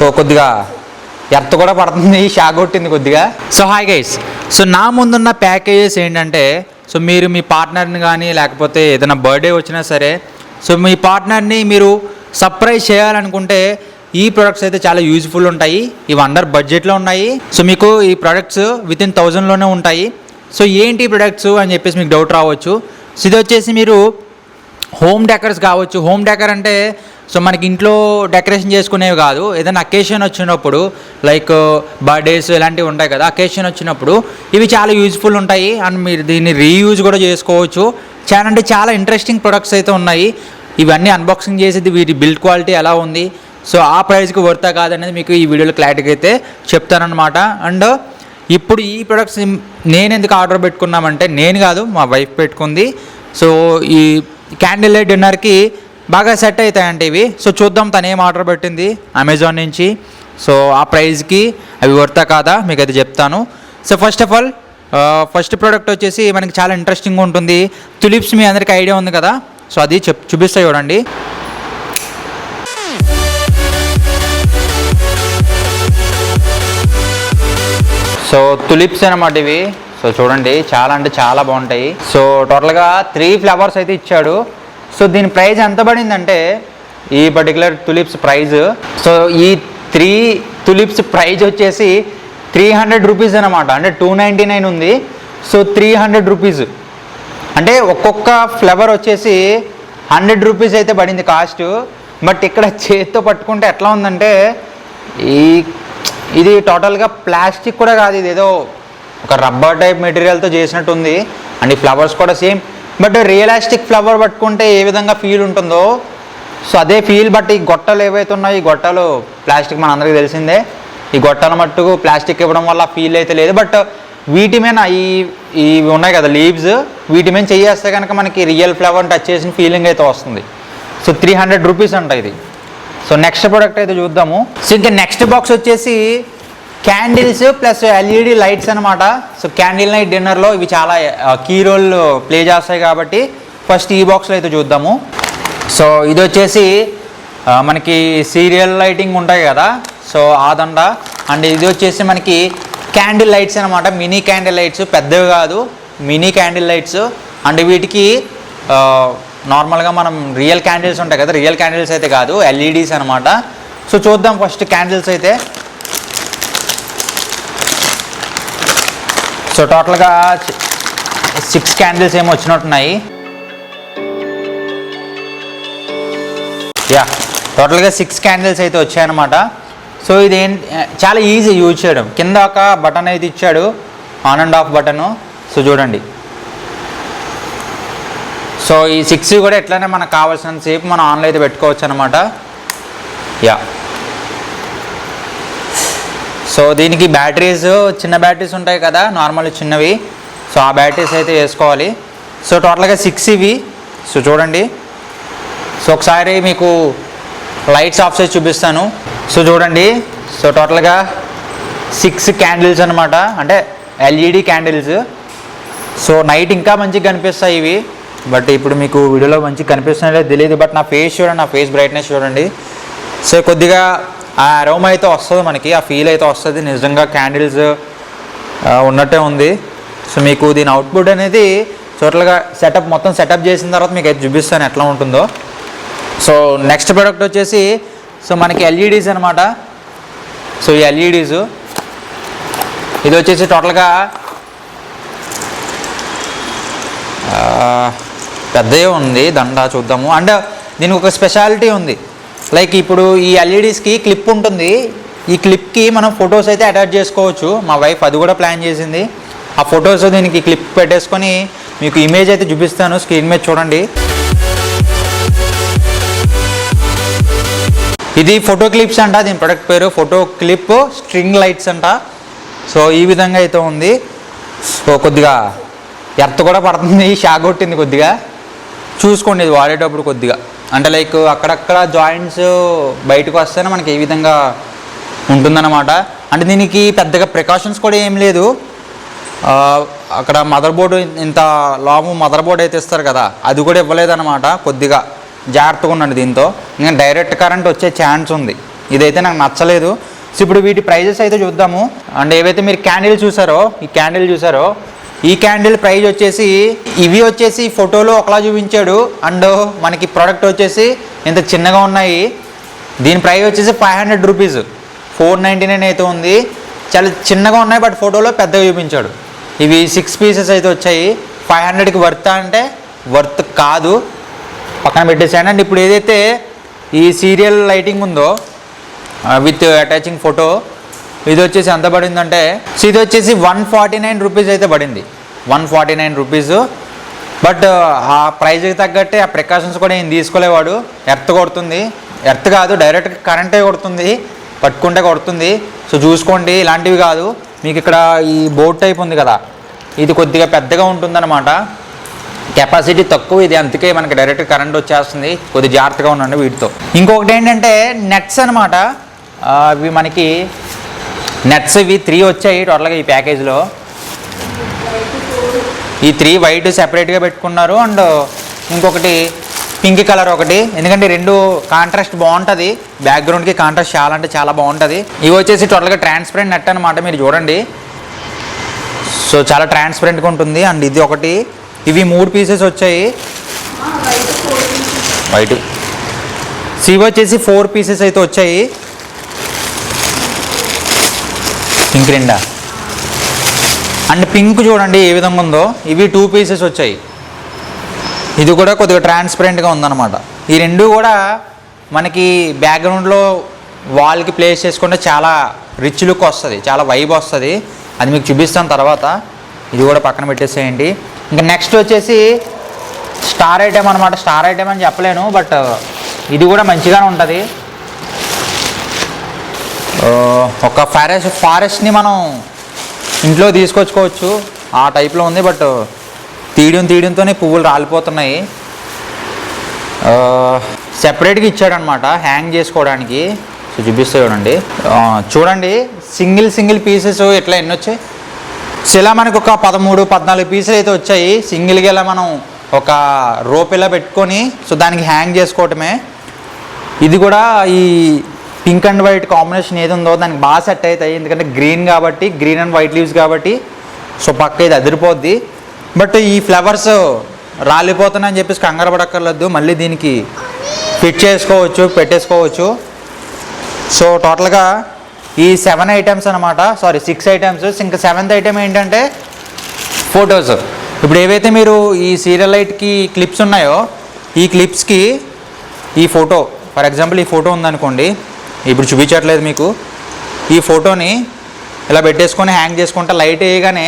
So కొద్దిగా earth కూడా పడుతుంది, షాక్ కొట్టింది కొద్దిగా. సో హాయ్ గైస్, సో నా ముందున్న ప్యాకేజెస్ ఏంటంటే, సో మీరు మీ పార్ట్నర్ని కానీ లేకపోతే ఏదైనా బర్త్డే వచ్చినా సరే, సో మీ పార్ట్నర్ని మీరు సర్ప్రైజ్ చేయాలనుకుంటే ఈ ప్రొడక్ట్స్ అయితే చాలా యూజ్ఫుల్ ఉంటాయి. ఇవి అండర్ బడ్జెట్లో ఉన్నాయి. సో మీకు ఈ ప్రొడక్ట్స్ వితిన్ 1000లోనే ఉంటాయి. సో ఏంటి ప్రొడక్ట్స్ అని చెప్పేసి మీకు డౌట్ రావచ్చు. సో ఇది వచ్చేసి మీరు హోమ్ డెకర్స్ కావచ్చు. హోమ్ డెకర్ అంటే సో మనకి ఇంట్లో డెకరేషన్ చేసుకునేవి కాదు, ఏదైనా అకేషన్ వచ్చినప్పుడు లైక్ బర్త్డేస్ ఇలాంటివి ఉంటాయి కదా, అకేషన్ వచ్చినప్పుడు ఇవి చాలా యూజ్ఫుల్ ఉంటాయి. అండ్ మీరు దీన్ని రీయూజ్ కూడా చేసుకోవచ్చు. చాలా ఇంట్రెస్టింగ్ ప్రొడక్ట్స్ అయితే ఉన్నాయి. ఇవన్నీ అన్బాక్సింగ్ చేసేది, వీటి బిల్డ్ క్వాలిటీ ఎలా ఉంది, సో ఆ ప్రైస్కి వర్తా కాదనేది మీకు ఈ వీడియోలో క్లారిటీగా అయితే చెప్తానన్నమాట. అండ్ ఇప్పుడు ఈ ప్రొడక్ట్స్ నేను ఎందుకు ఆర్డర్ పెట్టుకున్నామంటే, నేను కాదు మా వైఫ్ పెట్టుకుంది. సో ఈ క్యాండిల్ లైట్ డిన్నర్కి బాగా సెట్ అవుతాయంటే ఇవి. సో చూద్దాం తను ఏం ఆర్డర్ పెట్టింది అమెజాన్ నుంచి. సో ఆ ప్రైస్కి అవి వర్తా కాదా మీకు అయితే చెప్తాను. So first of all first product వచ్చేసి మనకి చాలా ఇంట్రెస్టింగ్గా ఉంటుంది. తులిప్స్ మీ అందరికీ ఐడియా ఉంది కదా, సో అది చూపిస్తా చూడండి. సో తులిప్స్ అనమాట ఇవి. సో చూడండి, చాలా అంటే చాలా బాగుంటాయి. సో టోటల్గా 3 ఫ్లవర్స్ అయితే ఇచ్చాడు. సో దీని ప్రైస్ ఎంత పడిందంటే, ఈ పర్టికులర్ తులిప్స్ ప్రైజ్, సో ఈ 3 తులిప్స్ ప్రైజ్ వచ్చేసి 300 రూపీస్ అనమాట. అంటే 299 ఉంది. సో 300 రూపీస్ అంటే ఒక్కొక్క ఫ్లవర్ వచ్చేసి 100 రూపీస్ అయితే పడింది కాస్ట్. బట్ ఇక్కడ చేతితో పట్టుకుంటే ఎట్లా ఉందంటే, ఇది టోటల్గా ప్లాస్టిక్ కూడా కాదు, ఇది ఏదో ఒక రబ్బర్ టైప్ మెటీరియల్తో చేసినట్టు ఉంది. అండ్ ఈ ఫ్లవర్స్ కూడా సేమ్. బట్ రియలిస్టిక్ ఫ్లవర్ పట్టుకుంటే ఏ విధంగా ఫీల్ ఉంటుందో సో అదే ఫీల్. బట్ ఈ గొట్టలు ఏవైతే ఉన్నాయో, ఈ గొట్టలు ప్లాస్టిక్ మన అందరికీ తెలిసిందే. ఈ గొట్టల మట్టుకు ప్లాస్టిక్ ఇవ్వడం వల్ల ఫీల్ అయితే లేదు. బట్ వీటి మీద ఇవి ఉన్నాయి కదా లీవ్స్, వీటి మీద చేయేస్తే కనుక మనకి రియల్ ఫ్లవర్ టచ్ చేసిన ఫీలింగ్ అయితే వస్తుంది. సో 300 రూపీస్ అంట ఇది. సో నెక్స్ట్ ప్రోడక్ట్ అయితే చూద్దాము. సో ఇంకా నెక్స్ట్ బాక్స్ వచ్చేసి క్యాండిల్స్ ప్లస్ ఎల్ఈడి లైట్స్ అనమాట. సో క్యాండిల్ నైట్ డిన్నర్లో ఇవి చాలా కీ రోల్ ప్లే చేస్తాయి కాబట్టి ఫస్ట్ ఈ బాక్స్లో అయితే చూద్దాము. సో ఇది వచ్చేసి మనకి సీరియల్ లైటింగ్ ఉంటాయి కదా, సో ఆదండ. అండ్ ఇది వచ్చేసి మనకి క్యాండిల్ లైట్స్ అనమాట, మినీ క్యాండిల్ లైట్స్, పెద్దవి కాదు, మినీ క్యాండిల్ లైట్స్. అండ్ వీటికి నార్మల్గా మనం రియల్ క్యాండిల్స్ ఉంటాయి కదా, రియల్ క్యాండిల్స్ అయితే కాదు, ఎల్ఈడీస్ అనమాట. సో చూద్దాం ఫస్ట్ క్యాండిల్స్ అయితే. సో టోటల్గా 6 క్యాండిల్స్ ఏమో వచ్చినట్టున్నాయి. యా, టోటల్గా 6 క్యాండిల్స్ అయితే వచ్చాయన్నమాట. సో ఇది చాలా ఈజీ యూజ్ చేయడం. కింద ఒక బటన్ అయితే ఇచ్చాడు, on and of button. So చూడండి, సో ఈ 6 కూడా ఎట్లనే మనకు కావాల్సినంత సేపు మనం ఆన్లో అయితే పెట్టుకోవచ్చు అనమాట. యా, సో దీనికి బ్యాటరీస్, చిన్న బ్యాటరీస్ ఉంటాయి కదా నార్మల్ చిన్నవి, సో ఆ బ్యాటరీస్ అయితే వేసుకోవాలి. సో టోటల్గా 6 ఇవి. సో చూడండి, సో ఒకసారి మీకు లైట్స్ ఆఫ్ చేసి చూపిస్తాను. సో చూడండి, సో టోటల్గా 6 క్యాండిల్స్ అనమాట, అంటే ఎల్ఈడి క్యాండిల్స్. సో నైట్ ఇంకా మంచిగా కనిపిస్తాయి ఇవి. బట్ ఇప్పుడు మీకు వీడియోలో మంచిగా కనిపిస్తున్నాయో తెలియదు. బట్ నా ఫేస్ చూడండి, నా ఫేస్ బ్రైట్నెస్ చూడండి. సో కొద్దిగా ఆ అరోమా అయితే వస్తుంది మనకి, ఆ ఫీల్ అయితే వస్తుంది, నిజంగా క్యాండిల్స్ ఉన్నట్టే ఉంది. సో మీకు దీని అవుట్పుట్ అనేది టోటల్గా మొత్తం సెటప్ చేసిన తర్వాత మీకు అయితే చూపిస్తాను ఎట్లా ఉంటుందో. సో నెక్స్ట్ ప్రోడక్ట్ వచ్చేసి సో మనకి ఎల్ఈడీస్ అనమాట. సో ఈ ఎల్ఈడీస్ ఇది వచ్చేసి టోటల్గా పెద్దగా ఉంది దండ, చూద్దాము. అండ్ దీనికి ఒక స్పెషాలిటీ ఉంది. లైక్ ఇప్పుడు ఈ ఎల్ఈడీస్కి క్లిప్ ఉంటుంది, ఈ క్లిప్కి మనం ఫొటోస్ అయితే అటాచ్ చేసుకోవచ్చు. మా వైఫ్ అది కూడా ప్లాన్ చేసింది. ఆ ఫొటోస్ దీనికి క్లిప్ పెట్టేసుకొని మీకు ఇమేజ్ అయితే చూపిస్తాను, స్క్రీన్ మీద చూడండి. ఇది ఫోటో క్లిప్స్ అంట, దీని ప్రొడక్ట్ పేరు ఫోటో క్లిప్ స్ట్రింగ్ లైట్స్ అంట. సో ఈ విధంగా అయితే ఉంది. సో కొద్దిగా ఎర్త్ కూడా పడుతుంది, షాక్ కొట్టింది కొద్దిగా. చూసుకోండి ఇది వాడేటప్పుడు కొద్దిగా, అంటే లైక్ అక్కడక్కడ జాయింట్స్ బయటకు వస్తేనే మనకి ఏ విధంగా ఉంటుందన్నమాట. అంటే దీనికి పెద్దగా ప్రికాషన్స్ కూడా ఏం లేదు. అక్కడ మదర్ బోర్డు, ఇంత లాంగ్ మదర్ బోర్డు అయితే ఇస్తారు కదా, అది కూడా ఇవ్వలేదన్నమాట. కొద్దిగా జాగ్రత్తగా ఉండండి దీంతో, ఇంకా డైరెక్ట్ కరెంట్ వచ్చే ఛాన్స్ ఉంది. ఇదైతే నాకు నచ్చలేదు. సో ఇప్పుడు వీటి ప్రైజెస్ అయితే చూద్దాము. అండ్ ఏవైతే మీరు క్యాండిల్ చూసారో ఈ క్యాండిల్ ప్రైస్ వచ్చేసి ఇవి వచ్చేసి ఫోటోలో ఒకలా చూపించాడు, అండ్ మనకి ప్రోడక్ట్ వచ్చేసి ఇంత చిన్నగా ఉన్నాయి. దీని ప్రైస్ వచ్చేసి 500 రూపీస్, 499 అయితే ఉంది. చాలా చిన్నగా ఉన్నాయి, బట్ ఫోటోలో పెద్దగా చూపించాడు. ఇవి 6 పీసెస్ అయితే వచ్చాయి. 500కి వర్త్ అంటే వర్త్ కాదు, పక్కన పెట్టేసాను. అండ్ ఇప్పుడు ఏదైతే ఈ సీరియల్ లైటింగ్ ఉందో విత్ అటాచింగ్ ఫోటో, ఇది వచ్చేసి ఎంత పడిందంటే, సో ఇది వచ్చేసి 149 రూపీస్ అయితే పడింది, 149 రూపీస్. బట్ ఆ ప్రైజ్కి తగ్గట్టే ఆ ప్రికాషన్స్ కూడా ఏం తీసుకోలేవాడు. ఎర్త్ కొడుతుంది, ఎర్త్ కాదు డైరెక్ట్ కరెంటే కొడుతుంది, పట్టుకుంటే కొడుతుంది. సో చూసుకోండి, ఇలాంటివి కాదు. మీకు ఇక్కడ ఈ బోర్డ్ టైప్ ఉంది కదా, ఇది కొద్దిగా పెద్దగా ఉంటుందన్నమాట, కెపాసిటీ తక్కువ ఇది, అందుకే మనకి డైరెక్ట్ కరెంట్ వచ్చేస్తుంది. కొద్దిగా జాగ్రత్తగా ఉండండి వీటితో. ఇంకొకటి ఏంటంటే నెట్స్ అనమాట. ఇవి మనకి నెట్స్ ఇవి 3 వచ్చాయి టోటల్గా ఈ ప్యాకేజ్లో. ఈ 3 వైట్ సెపరేట్గా పెట్టుకున్నారు, అండ్ ఇంకొకటి పింక్ కలర్ ఒకటి, ఎందుకంటే 2 కాంట్రాస్ట్ బాగుంటుంది, బ్యాక్గ్రౌండ్కి కాంట్రాస్ట్ చాలా అంటే చాలా బాగుంటుంది. ఇవి వచ్చేసి టోటల్గా ట్రాన్స్పరెంట్ నెట్ అనమాట, మీరు చూడండి. సో చాలా ట్రాన్స్పరెంట్గా ఉంటుంది. అండ్ ఇది ఒకటి, ఇవి 3 పీసెస్ వచ్చాయి వైట్. ఇవి వచ్చేసి 4 పీసెస్ అయితే వచ్చాయి. పింక్ రెండా, అండ్ పింక్ చూడండి ఏ విధంగా ఉందో. ఇవి 2 పీసెస్ వచ్చాయి. ఇది కూడా కొద్దిగా ట్రాన్స్పరెంట్గా ఉందన్నమాట. ఈ 2 కూడా మనకి బ్యాక్గ్రౌండ్లో వాల్కి ప్లేస్ చేసుకుంటే చాలా రిచ్ లుక్ వస్తుంది, చాలా వైబ్ వస్తుంది. అది మీకు చూపిస్తాను తర్వాత. ఇది కూడా పక్కన పెట్టేసేయండి. ఇంకా నెక్స్ట్ వచ్చేసి స్టార్ ఐటెం అనమాట. స్టార్ ఐటెం అని చెప్పలేను, బట్ ఇది కూడా మంచిగానే ఉంటుంది. ఒక ఫారెస్ట్ని మనం ఇంట్లో తీసుకొచ్చుకోవచ్చు, ఆ టైప్లో ఉంది. బట్ తీయడంతోనే పువ్వులు రాలిపోతున్నాయి. సెపరేట్గా ఇచ్చాడనమాట హ్యాంగ్ చేసుకోవడానికి. సో చూపిస్తే చూడండి సింగిల్ పీసెస్ ఎట్లా ఎన్ని వచ్చాయి. సో ఇలా మనకు ఒక 13-14 పీసులు అయితే వచ్చాయి. సింగిల్గా ఇలా మనం ఒక రోప్ ఇలా పెట్టుకొని సో దానికి హ్యాంగ్ చేసుకోవటమే. ఇది కూడా ఈ పింక్ అండ్ వైట్ కాంబినేషన్ ఏది ఉందో దానికి బాగా సెట్ అవుతాయి, ఎందుకంటే గ్రీన్ కాబట్టి, గ్రీన్ అండ్ వైట్ లీవ్స్ కాబట్టి. సో పక్క ఇది అదిరిపోద్ది. బట్ ఈ ఫ్లవర్స్ రాలిపోతున్నాయని చెప్పేసి కంగారు పడక్కర్లేదు, మళ్ళీ దీనికి ఫిట్ చేసుకోవచ్చు, పెట్టేసుకోవచ్చు. సో టోటల్గా ఈ 7 ఐటమ్స్ అనమాట, 6 ఐటమ్స్. ఇంకా 7th ఐటమ్ ఏంటంటే ఫొటోస్. ఇప్పుడు ఏవైతే మీరు ఈ సీరియల్ లైట్కి క్లిప్స్ ఉన్నాయో, ఈ క్లిప్స్కి ఈ ఫోటో, ఫర్ ఎగ్జాంపుల్ ఈ ఫోటో ఉందనుకోండి, ఇప్పుడు చూపించట్లేదు మీకు. ఈ ఫోటోని ఇలా పెట్టేసుకొని హ్యాంగ్ చేసుకుంటే లైట్ వేయగానే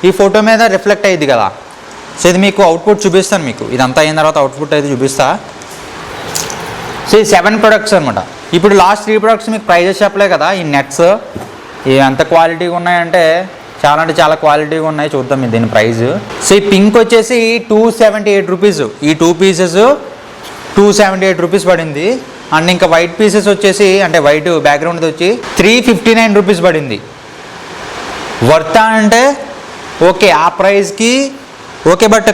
ఈ ఫోటో మీద రిఫ్లెక్ట్ అయ్యిద్ది కదా. సో ఇది మీకు అవుట్పుట్ చూపిస్తాను, మీకు ఇదంతా అయిన తర్వాత అవుట్పుట్ అయితే చూపిస్తా. సో ఈ 7 ప్రొడక్ట్స్ అనమాట. ఇప్పుడు లాస్ట్ 3 ప్రొడక్ట్స్ మీకు ప్రైజెస్ చెప్పలే కదా. ఈ నెట్స్ ఇవి ఎంత క్వాలిటీగా ఉన్నాయంటే చాలా క్వాలిటీగా ఉన్నాయి. చూద్దాం మీరు దీని ప్రైస్. సో ఈ పింక్ వచ్చేసి 278 రూపీస్, ఈ 2 పీసెస్ 278 రూపీస్ పడింది. అండ్ ఇంకా వైట్ పీసెస్ వచ్చేసి, అంటే వైట్ బ్యాక్గ్రౌండ్ వచ్చి 359 రూపీస్ పడింది. వర్తా అంటే ఓకే, ఆ ప్రైస్కి ఓకే. బట్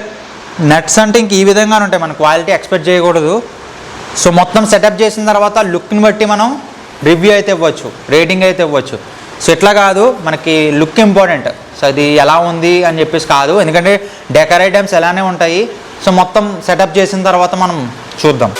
నెట్స్ అంటే ఇంక ఈ విధంగానే ఉంటాయి, మన క్వాలిటీ ఎక్స్పెక్ట్ చేయకూడదు. సో మొత్తం సెటప్ చేసిన తర్వాత లుక్ని బట్టి మనం రివ్యూ అయితే ఇవ్వచ్చు, రేటింగ్ అయితే ఇవ్వచ్చు. సో ఇట్లా కాదు, మనకి లుక్ ఇంపార్టెంట్. సో అది ఎలా ఉంది అని చెప్పేసి కాదు, ఎందుకంటే డెకర్ ఐటమ్స్ ఎలానే ఉంటాయి. సో మొత్తం సెటప్ చేసిన తర్వాత మనం చూద్దాం.